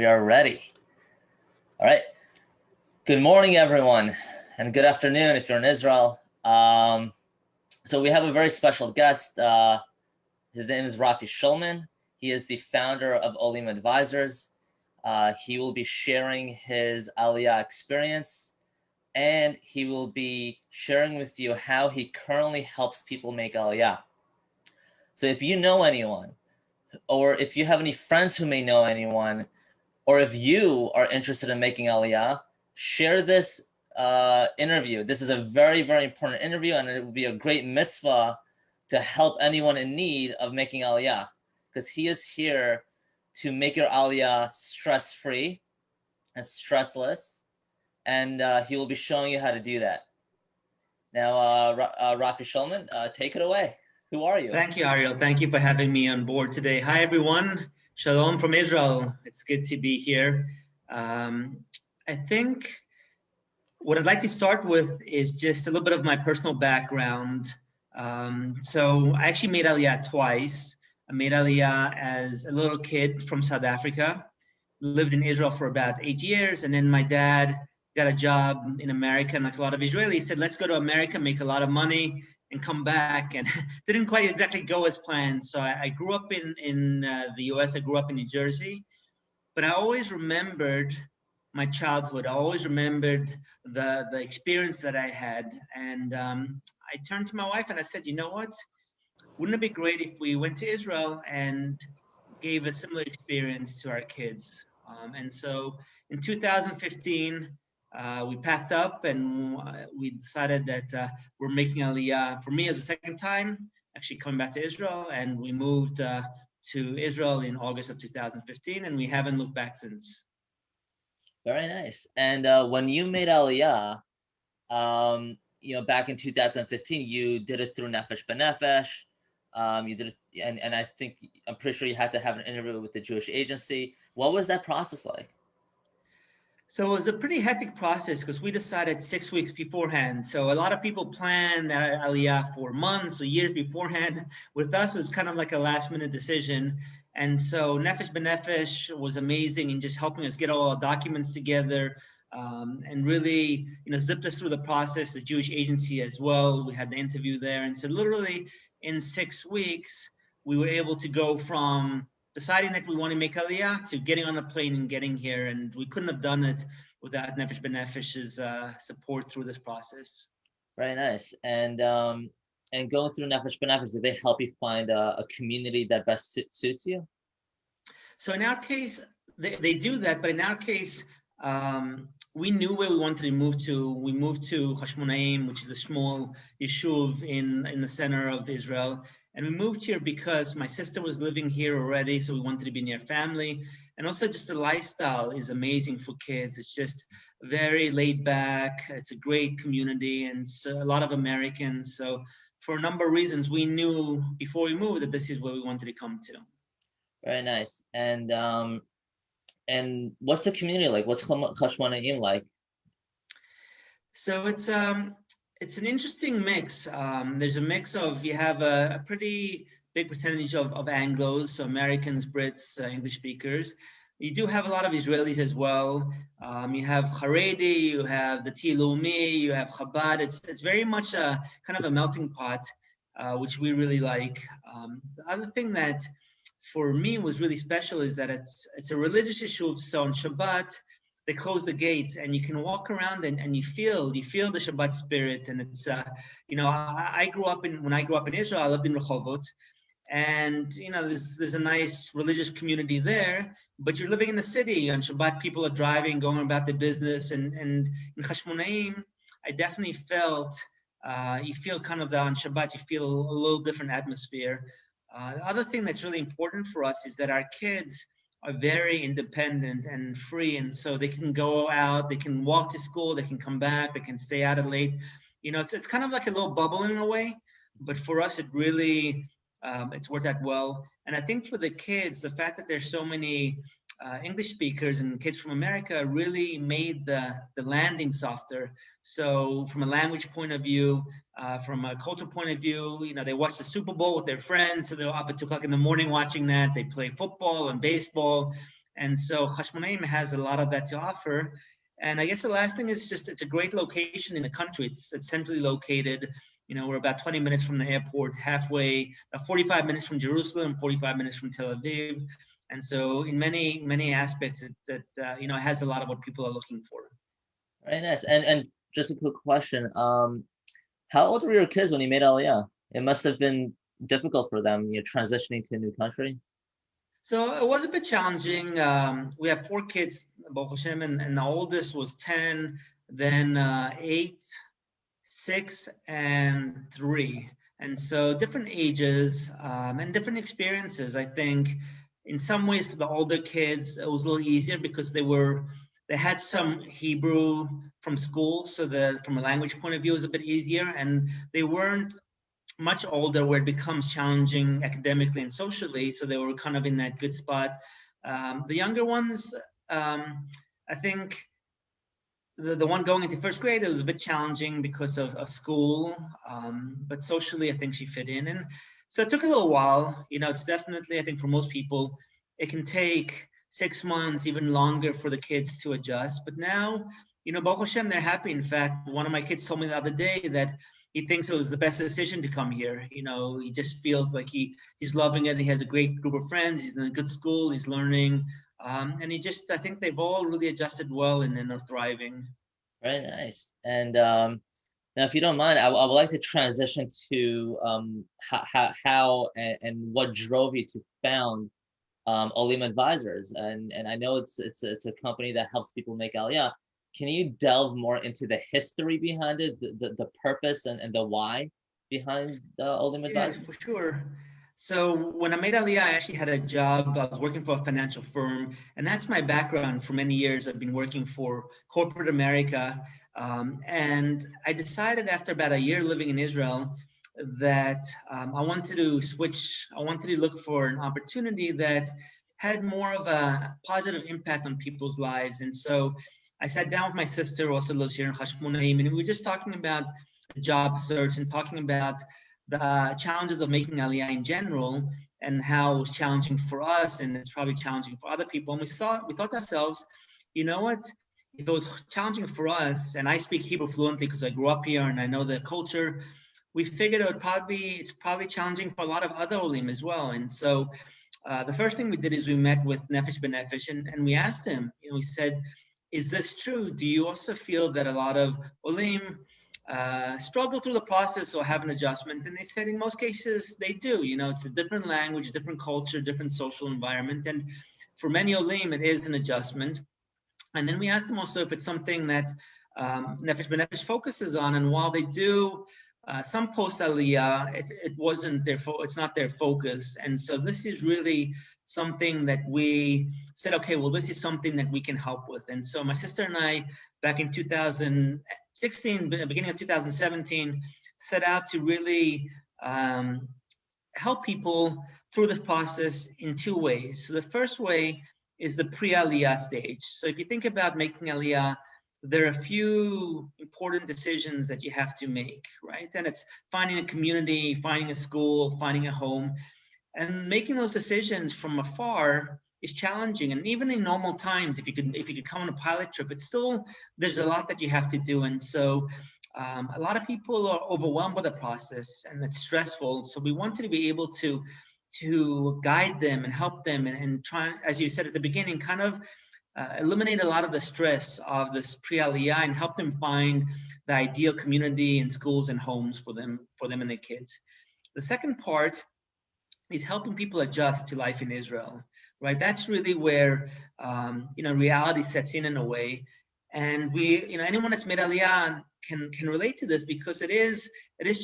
We are ready. All right. Good morning, everyone, and good afternoon if you're in Israel. So we have a very special guest. His name is Rafi Shulman. He is the founder of Olim Advisors. He will be sharing his Aliyah experience, and he will be sharing with you how he currently helps people make Aliyah. So if you know anyone, or if you have any friends who may know anyone, or if you are interested in making Aliyah, share this interview. This is a very, very important interview, and it will be a great mitzvah to help anyone in need of making Aliyah, because he is here to make your Aliyah stress-free and stressless, and he will be showing you how to do that. Now, Rafi Shulman, take it away. Who are you? Thank you, Ariel. Thank you for having me on board today. Hi, everyone. Shalom from Israel. It's good to be here. I think what I'd like to start with is just a little bit of my personal background. So I actually made Aliyah twice. I made Aliyah as a little kid from South Africa, lived in Israel for about 8 years, and then my dad got a job in America, and like a lot of Israelis said, let's go to America, make a lot of money, and come back, and didn't quite exactly go as planned. So I grew up in the US, I grew up in New Jersey, but I always remembered my childhood. I always remembered the experience that I had. And I turned to my wife and I said, you know what? Wouldn't it be great if we went to Israel and gave a similar experience to our kids? And so in 2015, we packed up and we decided that we're making Aliyah, for me as a second time, actually coming back to Israel, and we moved to Israel in August of 2015, and we haven't looked back since. Very nice. And when you made Aliyah, back in 2015, you did it through Nefesh B'Nefesh. You did it, and I'm pretty sure you had to have an interview with the Jewish agency. What was that process like? So it was a pretty hectic process because we decided 6 weeks beforehand. So a lot of people plan Aliyah for months or years beforehand. With us, it was kind of like a last minute decision. And so Nefesh B'Nefesh was amazing in just helping us get all our documents together, and really, zipped us through the process. The Jewish agency as well. We had the interview there. And so literally in 6 weeks, we were able to go from deciding that we want to make Aliyah to getting on a plane and getting here. And we couldn't have done it without Nefesh B'Nefesh's support through this process. Very nice. And going through Nefesh B'Nefesh, did they help you find a community that best suits you? So in our case, they do that. But in our case, we knew where we wanted to move to. We moved to Hashmonaim, which is a small yeshuv in the center of Israel. And we moved here because my sister was living here already, so we wanted to be near family. And also just the lifestyle is amazing for kids. It's just very laid back. It's a great community, and it's a lot of Americans. So for a number of reasons, we knew before we moved that this is where we wanted to come to. Very nice. And what's the community like? What's Hashmonaim like? So it's an interesting mix. There's a mix of, you have a pretty big percentage of Anglos, so Americans, Brits, English speakers. You do have a lot of Israelis as well. You have Haredi, you have the Tilumi, you have Chabad. It's very much a kind of a melting pot, which we really like. The other thing that for me was really special is that it's a religious yeshuv. So on Shabbat, they close the gates and you can walk around and you feel the Shabbat spirit. And it's, when I grew up in Israel, I lived in Rehovot, and, there's a nice religious community there, but you're living in the city. On Shabbat, people are driving, going about their business. And in Hashmonaim, I definitely felt, you feel kind of on Shabbat, you feel a little different atmosphere. The other thing that's really important for us is that our kids are very independent and free, and so they can go out, they can walk to school, they can come back, they can stay out late. It's kind of like a little bubble in a way, but for us it really it's worked out well. And I think for the kids, the fact that there's so many English speakers and kids from America really made the landing softer. So from a language point of view, from a cultural point of view, they watch the Super Bowl with their friends, so they're up at 2 o'clock in the morning watching that. They play football and baseball. And so Hashmonaim has a lot of that to offer. And I guess the last thing is just it's a great location in the country. It's centrally located. You know, we're about 20 minutes from the airport, halfway, about 45 minutes from Jerusalem, 45 minutes from Tel Aviv. And so in many aspects, it you know, it has a lot of what people are looking for. Very nice. And just a quick question. How old were your kids when you made Aliyah? It must have been difficult for them, you know, transitioning to a new country. So it was a bit challenging. We have 4 kids, Baruch Hashem, and the oldest was 10, then 8, 6, and 3. And so different ages and different experiences. I think in some ways for the older kids, it was a little easier because they had some Hebrew from school. So from a language point of view, it was a bit easier. And they weren't much older where it becomes challenging academically and socially. So they were kind of in that good spot. The younger ones, I think the one going into first grade, it was a bit challenging because of school, but socially, I think she fit in. And so it took a little while. You know, it's definitely, I think for most people, it can take 6 months, even longer for the kids to adjust. But now, you know, Baruch Hashem, they're happy. In fact, one of my kids told me the other day that he thinks it was the best decision to come here. You know, he just feels like he's loving it. He has a great group of friends. He's in a good school. He's learning. And I think they've all really adjusted well and are thriving. Very nice. And now, if you don't mind, I would like to transition to how and what drove you to found Olim Advisors. And I know it's a company that helps people make Aliyah. Can you delve more into the history behind it, the purpose and the why behind the Olim Advisors? Yeah, for sure. So when I made Aliyah, I actually had a job. I was working for a financial firm, and that's my background for many years. I've been working for corporate America, and I decided after about a year living in Israel that I wanted to switch. I wanted to look for an opportunity that had more of a positive impact on people's lives. And so I sat down with my sister, who also lives here in Hashmonaim, and we were just talking about the job search and talking about the challenges of making Aliyah in general and how it was challenging for us and it's probably challenging for other people. And we thought to ourselves, you know what, if it was challenging for us, and I speak Hebrew fluently because I grew up here and I know the culture, we figured it's probably challenging for a lot of other Olim as well. And so the first thing we did is we met with Nefesh B'Nefesh and we asked him, you know, we said, is this true? Do you also feel that a lot of Olim struggle through the process or have an adjustment? And they said in most cases they do. You know, it's a different language, different culture, different social environment. And for many Olim, it is an adjustment. And then we asked them also if it's something that Nefesh B'Nefesh focuses on. And while they do some post Aliyah, it's not their focus. And so this is really something that we said, okay, well, this is something that we can help with. And so my sister and I, back in 2016, beginning of 2017, set out to really help people through this process in 2 ways. So the first way is the pre-Aliyah stage. So if you think about making Aliyah, there are a few important decisions that you have to make, right? And it's finding a community, finding a school, finding a home, and making those decisions from afar is challenging. And even in normal times, if you could come on a pilot trip, it's still, there's a lot that you have to do. And so a lot of people are overwhelmed by the process and it's stressful. So we wanted to be able to guide them and help them and try, as you said at the beginning, kind of eliminate a lot of the stress of this pre-Aliyah and help them find the ideal community and schools and homes for them and their kids. The second part is helping people adjust to life in Israel, right? That's really where reality sets in a way. And anyone that's made Aliyah can relate to this because it is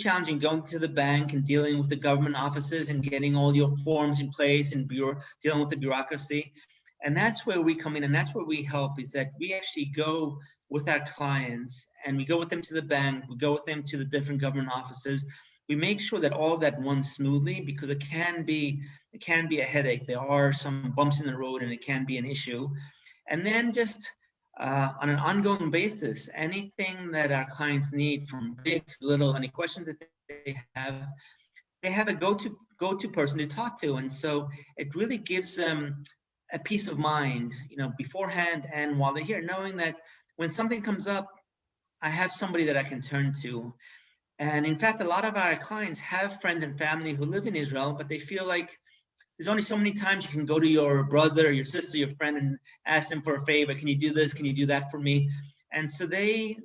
challenging going to the bank and dealing with the government offices and getting all your forms in place and dealing with the bureaucracy. And that's where we come in and that's where we help, is that we actually go with our clients and we go with them to the bank, we go with them to the different government offices. We make sure that all that runs smoothly because it can be a headache. There are some bumps in the road and it can be an issue. And then just on an ongoing basis, anything that our clients need from big to little, any questions that they have a go-to person to talk to. And so it really gives them a peace of mind, beforehand and while they're here, knowing that when something comes up, I have somebody that I can turn to. And in fact, a lot of our clients have friends and family who live in Israel, but they feel like there's only so many times you can go to your brother, your sister, your friend, and ask them for a favor. Can you do this? Can you do that for me? And so they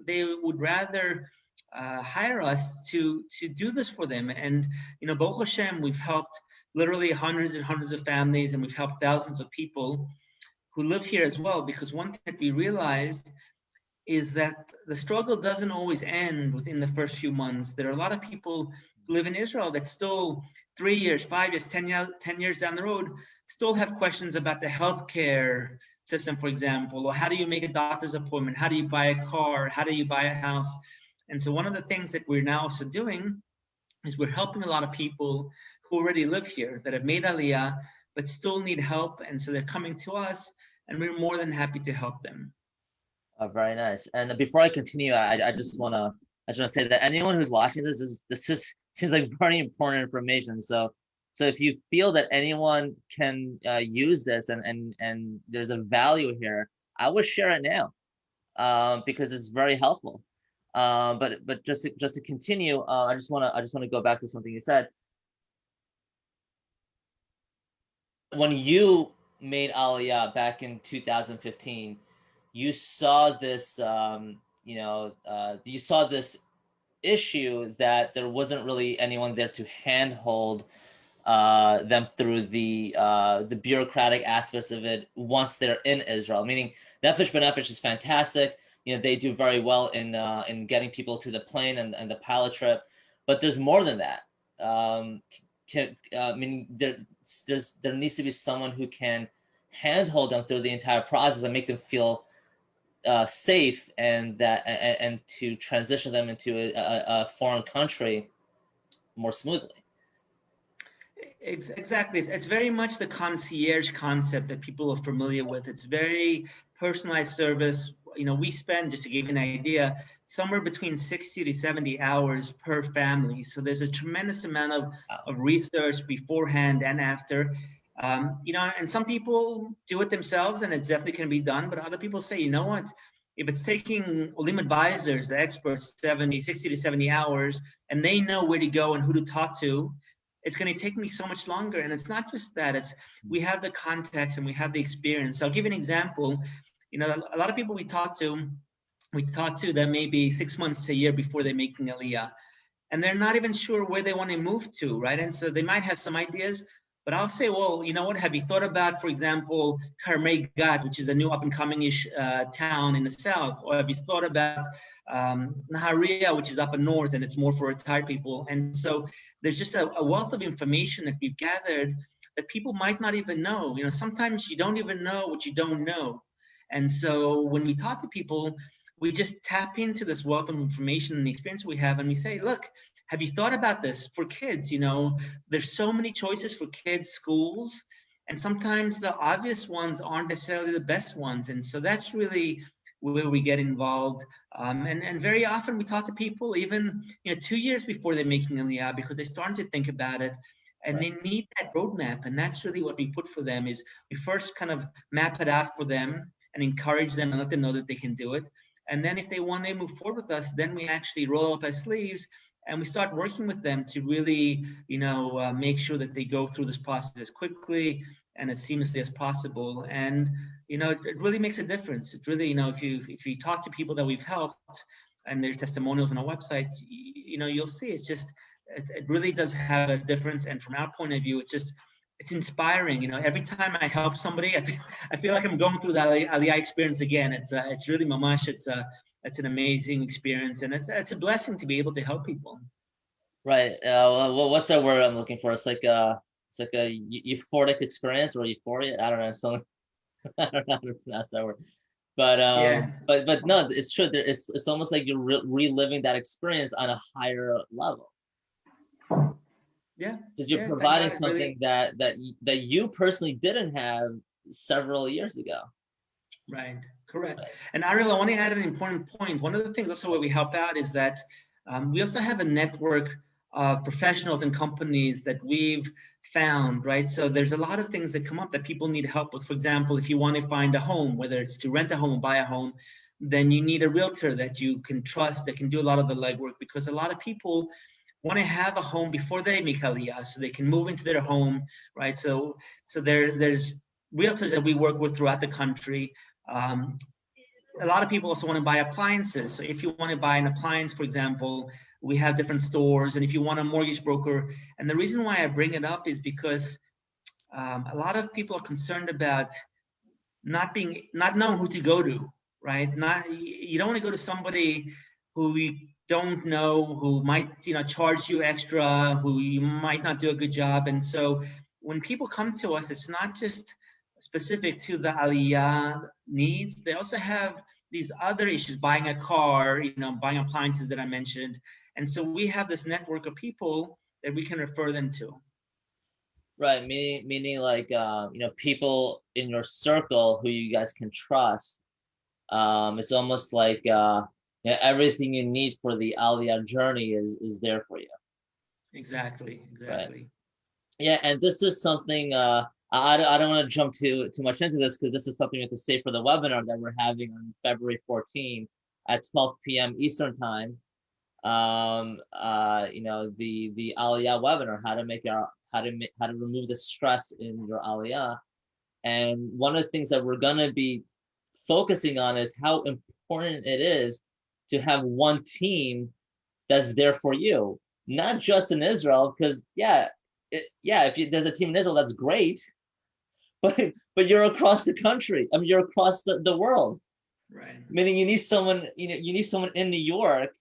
would rather hire us to do this for them. And Baruch Hashem, we've helped literally hundreds and hundreds of families, and we've helped thousands of people who live here as well. Because one thing that we realized is that the struggle doesn't always end within the first few months. There are a lot of people who live in Israel that still 3 years, 5 years, 10 years down the road, still have questions about the healthcare system, for example, or how do you make a doctor's appointment? How do you buy a car? How do you buy a house? And so one of the things that we're now also doing is we're helping a lot of people who already live here, that have made Aliyah, but still need help. And so they're coming to us, and we're more than happy to help them. Very nice. And before I continue, I just wanna say that anyone who's watching this seems like very important information. So if you feel that anyone can use this and there's a value here, I would share it now because it's very helpful. But just to continue, I just wanna go back to something you said. When you made Aliyah back in 2015, you saw this, you saw this issue that there wasn't really anyone there to handhold them through the bureaucratic aspects of it once they're in Israel. Meaning, Nefesh B'Nefesh is fantastic. They do very well in getting people to the plane and the pilot trip, but there's more than that. There needs to be someone who can handhold them through the entire process and make them feel safe, and to transition them into a foreign country more smoothly. Exactly. It's very much the concierge concept that people are familiar with. It's very personalized service. We spend, just to give you an idea, somewhere between 60 to 70 hours per family. So there's a tremendous amount of research beforehand and after. And some people do it themselves, and it definitely can be done. But other people say, you know what? If it's taking Olim advisors, the experts, 60 to 70 hours, and they know where to go and who to talk to, it's going to take me so much longer. And it's not just that. We have the context and we have the experience. So I'll give you an example. A lot of people we talk to that maybe 6 months to a year before they're making Aliyah, and they're not even sure where they want to move to, right? And so they might have some ideas, but I'll say, well, you know what? Have you thought about, for example, Karmei Gat, which is a new up-and-coming-ish town in the south? Or have you thought about Nahariya, which is up in north, and it's more for retired people? And so there's just a wealth of information that we've gathered that people might not even know. Sometimes you don't even know what you don't know. And so when we talk to people, we just tap into this wealth of information and the experience we have, and we say, look, have you thought about this for kids? There's so many choices for kids' schools, and sometimes the obvious ones aren't necessarily the best ones. And so that's really where we get involved. And very often we talk to people even 2 years before they're making Aliyah, because they're starting to think about it. And they need that roadmap. And that's really what we put for them, is we first kind of map it out for them and encourage them and let them know that they can do it. And then if they want to move forward with us, then we actually roll up our sleeves and we start working with them to really, make sure that they go through this process as quickly and as seamlessly as possible. And, it really makes a difference. It really, if you talk to people that we've helped and their testimonials on our website, you'll see it really does have a difference. And from our point of view, it's inspiring. Every time I help somebody, I feel like I'm going through that Aliyah experience again. It's really mamash. It's an amazing experience, and it's a blessing to be able to help people. Right. What's the word I'm looking for? It's like a euphoric experience, or euphoria. I don't know. So I don't know how to pronounce that word. But Yeah. but no, it's true. It's almost like you're reliving that experience on a higher level. Yeah. Because you're providing something really that you personally didn't have several years ago. Right. Correct. And Ariel, I want to add an important point. One of the things also where we help out is that we also have a network professionals and companies that we've found, right? So there's a lot of things that come up that people need help with. For example, if you want to find a home, whether it's to rent a home or buy a home, then you need a realtor that you can trust, that can do a lot of the legwork, because a lot of people want to have a home before they make Aliyah, so they can move into their home, right? So there's realtors that we work with throughout the country. A lot of people also want to buy appliances. So if you want to buy an appliance, for example, we have different stores. And if you want a mortgage broker, and the reason why I bring it up is because a lot of people are concerned about not knowing who to go to, right? You don't want to go to somebody who you don't know, who might charge you extra, who you might not do a good job. And so when people come to us, it's not just specific to the Aliyah needs. They also have these other issues, buying a car, buying appliances that I mentioned. And so we have this network of people that we can refer them to. Right, meaning like people in your circle who you guys can trust. It's almost like everything you need for the Aliyah journey is there for you. Exactly. Right. Yeah, and this is something I don't want to jump too much into this, because this is something we have to say for the webinar that we're having on February 14th at 12 p.m. Eastern time. The Aliyah webinar, how to remove the stress in your Aliyah. And one of the things that we're gonna be focusing on is how important it is to have one team that's there for you, not just in Israel, because if there's a team in Israel, that's great, but you're across the country. I mean, you're across the world. Right. Meaning you need someone, you need someone in New York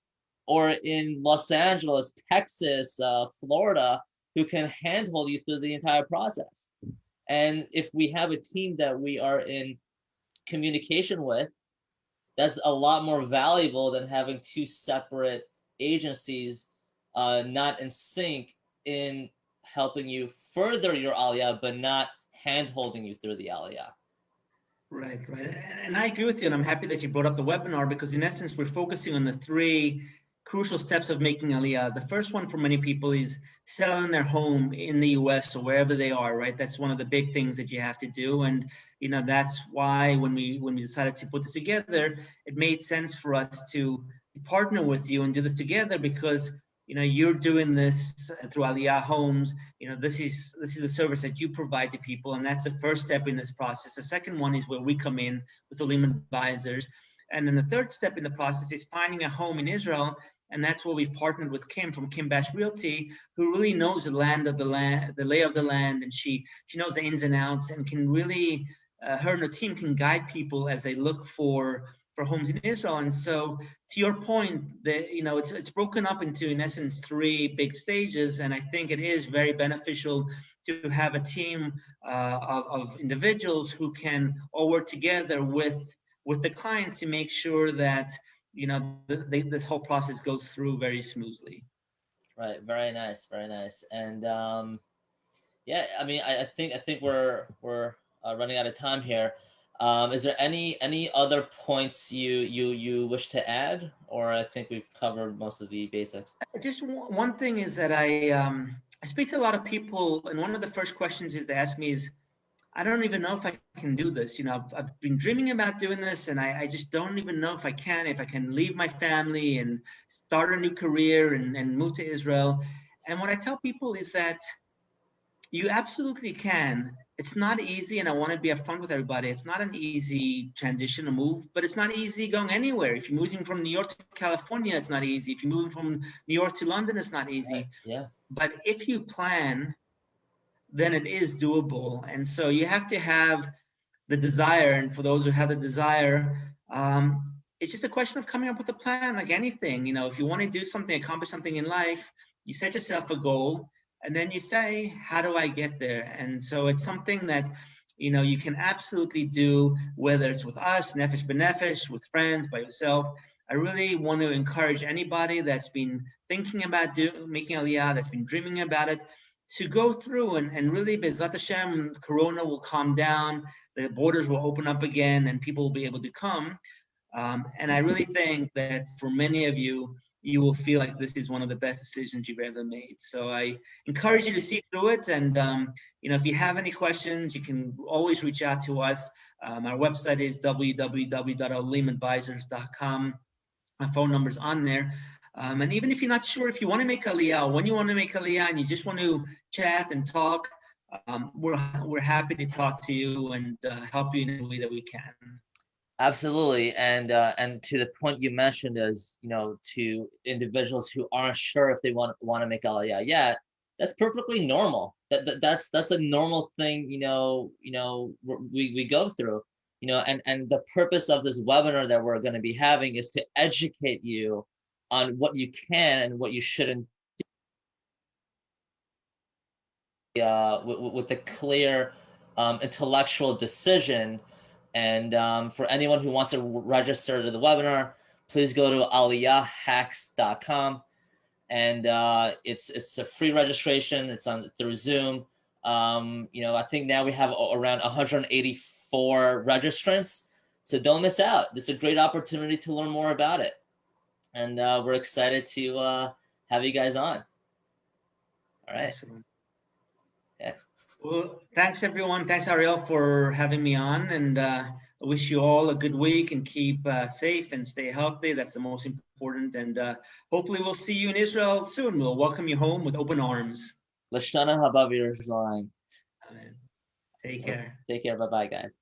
or in Los Angeles, Texas, Florida, who can handhold you through the entire process. And if we have a team that we are in communication with, that's a lot more valuable than having two separate agencies not in sync in helping you further your Aliyah, but not hand-holding you through the Aliyah. Right. And I agree with you, and I'm happy that you brought up the webinar, because in essence, we're focusing on the three crucial steps of making Aliyah. The first one for many people is selling their home in the US or wherever they are, right? That's one of the big things that you have to do. And that's why when we decided to put this together, it made sense for us to partner with you and do this together, because you're doing this through Aliyah Homes. This is a service that you provide to people, and that's the first step in this process. The second one is where we come in with the Shulman advisors. And then the third step in the process is finding a home in Israel, and that's where we've partnered with Kim from Kim Bash Realty, who really knows the lay of the land, and she knows the ins and outs, and can really, her and her team can guide people as they look for homes in Israel. And so, to your point, it's broken up into, in essence, three big stages, and I think it is very beneficial to have a team of individuals who can all work together with the clients to make sure that this whole process goes through very smoothly. Right. Very nice. Very nice. And I mean, I think we're running out of time here. Is there any other points you wish to add, or I think we've covered most of the basics? Just one thing is that I speak to a lot of people, and one of the first questions they ask me is, I don't even know if I can do this. I've been dreaming about doing this, and I just don't even know if I can leave my family and start a new career and move to Israel. And what I tell people is that you absolutely can. It's not easy, and I want to be upfront with everybody. It's not an easy transition to move, but it's not easy going anywhere. If you're moving from New York to California, it's not easy. If you're moving from New York to London, it's not easy. Right. Yeah. But if you plan, then it is doable. And so you have to have the desire. And for those who have the desire, it's just a question of coming up with a plan, like anything. If you want to do something, accomplish something in life, you set yourself a goal, and then you say, how do I get there? And so it's something that, you can absolutely do, whether it's with us, Nefesh B'Nefesh, with friends, by yourself. I really want to encourage anybody that's been thinking about making Aliyah, that's been dreaming about it, to go through and really, B'ezrat Hashem, Corona will calm down, the borders will open up again, and people will be able to come. And I really think that for many of you, you will feel like this is one of the best decisions you've ever made. So I encourage you to see through it. And if you have any questions, you can always reach out to us. Our website is www.alimadvisors.com. My phone number's on there. And even if you're not sure if you want to make Aliyah, or when you want to make Aliyah, and you just want to chat and talk, we're happy to talk to you and help you in any way that we can. Absolutely, and to the point you mentioned, is to individuals who aren't sure if they want to make Aliyah yet, that's perfectly normal. That's a normal thing. We go through. And the purpose of this webinar that we're going to be having is to educate you on what you can and what you shouldn't do, with a clear intellectual decision. And for anyone who wants to register to the webinar, please go to aliyahhacks.com. And it's a free registration. It's through Zoom. I think now we have around 184 registrants. So don't miss out. This is a great opportunity to learn more about it. And we're excited to have you guys on. All right. Excellent. Yeah. Well, thanks everyone. Thanks, Ariel, for having me on. And I wish you all a good week, and keep safe and stay healthy. That's the most important. And hopefully we'll see you in Israel soon. We'll welcome you home with open arms. Lashana Habav Yerushalayim. Amen. Take care. Take care. Bye-bye, guys.